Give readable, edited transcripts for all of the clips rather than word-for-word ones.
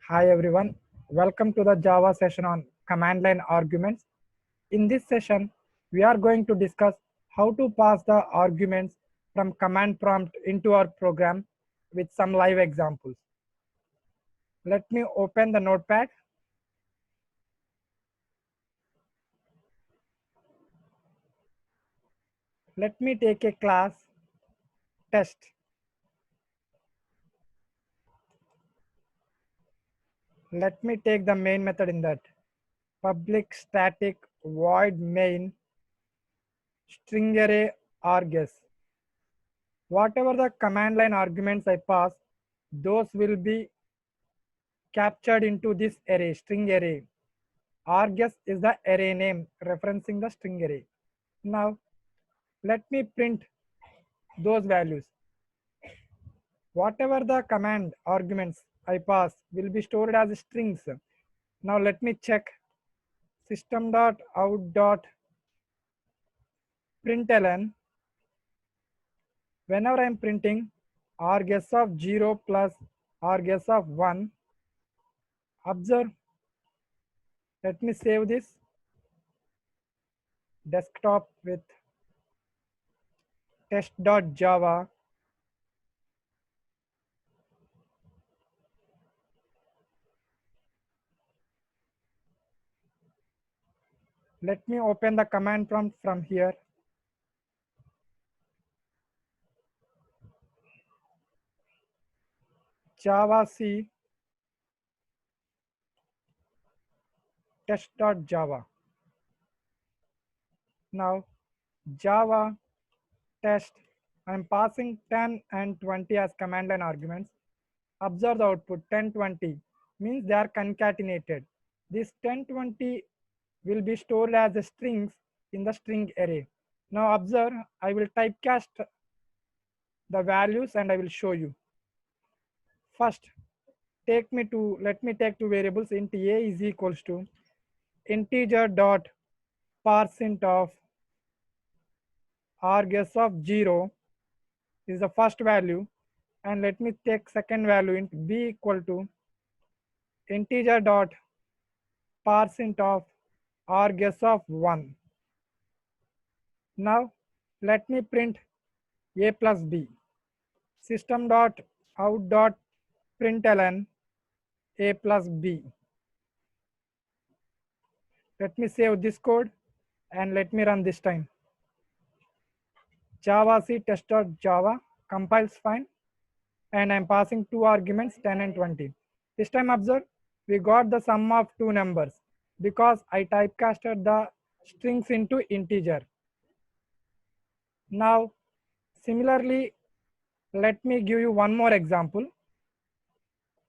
Hi everyone, welcome to the Java session on command line arguments. In this session, we are going to discuss how to pass the arguments from command prompt into our program with some live examples. Let me open the notepad. Let me take a class test. Let me take the main method in that. Public static void main string array args. Whatever the command line arguments I pass, those will be captured into this array, string array. Args is the array name referencing the string array. Now, let me print those values. Whatever the command arguments I pass will be stored as strings. Now, let me check system.out.println. Whenever I am printing args of 0 plus args of 1, observe, let me save this desktop with test.java. Let me open the command prompt from here. Java C test.java. Now Java test, I am passing 10 and 20 as command line arguments. Observe the output 10, 20 means they are concatenated. This 10, 20 will be stored as strings in the string array. Now observe, I will typecast the values and I will show you. First, let me take two variables. Int a is equals to integer dot parseInt of args of 0 is the first value, and let me take second value int b equal to integer dot parseInt of args of 1. Now let me print a plus b. System dot out dot println a plus b. Let me save this code and let me run this time. Java C test.java compiles fine, and I'm passing two arguments 10 and 20. This time observe, we got the sum of two numbers because I typecasted the strings into integer. Now similarly, let me give you one more example.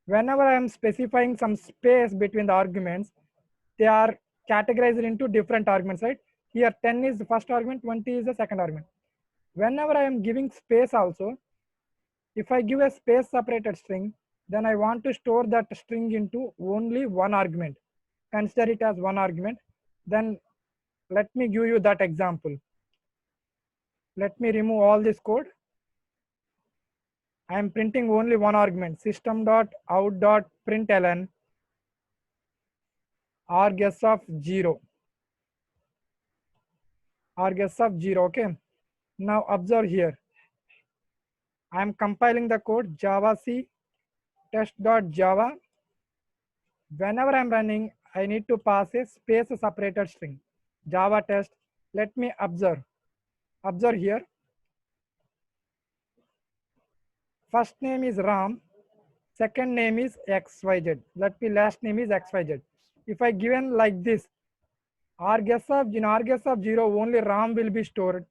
Whenever I am specifying some space between the arguments, they are categorized into different arguments, right? Here 10 is the first argument, 20 is the second argument. Whenever I am giving space also, if I give a space separated string, then I want to store that string into only one argument. Consider it as one argument. Then let me give you that example. Let me remove all this code. I am printing only one argument, system.out.println args of 0. Args of 0, okay. Now observe here. I am compiling the code Java C test.java. Whenever I am running, I need to pass a space separated string. Java test. Let me observe. Observe here. First name is Ram. Second name is XYZ. Let me last name is XYZ. If I given like this, in args of 0 only Ram will be stored,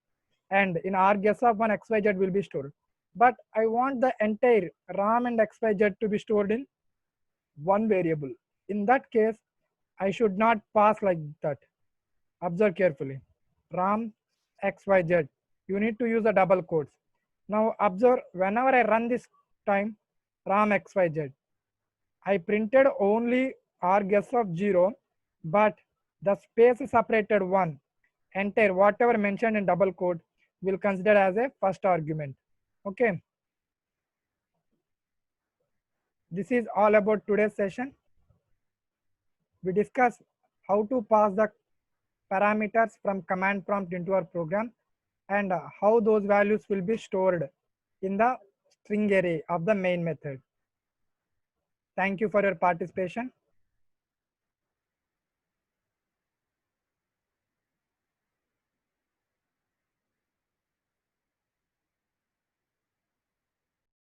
and in args of 1 XYZ will be stored. But I want the entire Ram and XYZ to be stored in one variable. In that case, I should not pass like that. Observe carefully. Ram XYZ. You need to use the double quotes. Now observe, whenever I run this time Ram XYZ, I printed only args of 0, but the space separated 1, entire whatever mentioned in double quote will consider as a first argument. Okay. This is all about today's session. We discuss how to pass the parameters from command prompt into our program and how those values will be stored in the string array of the main method. Thank you for your participation.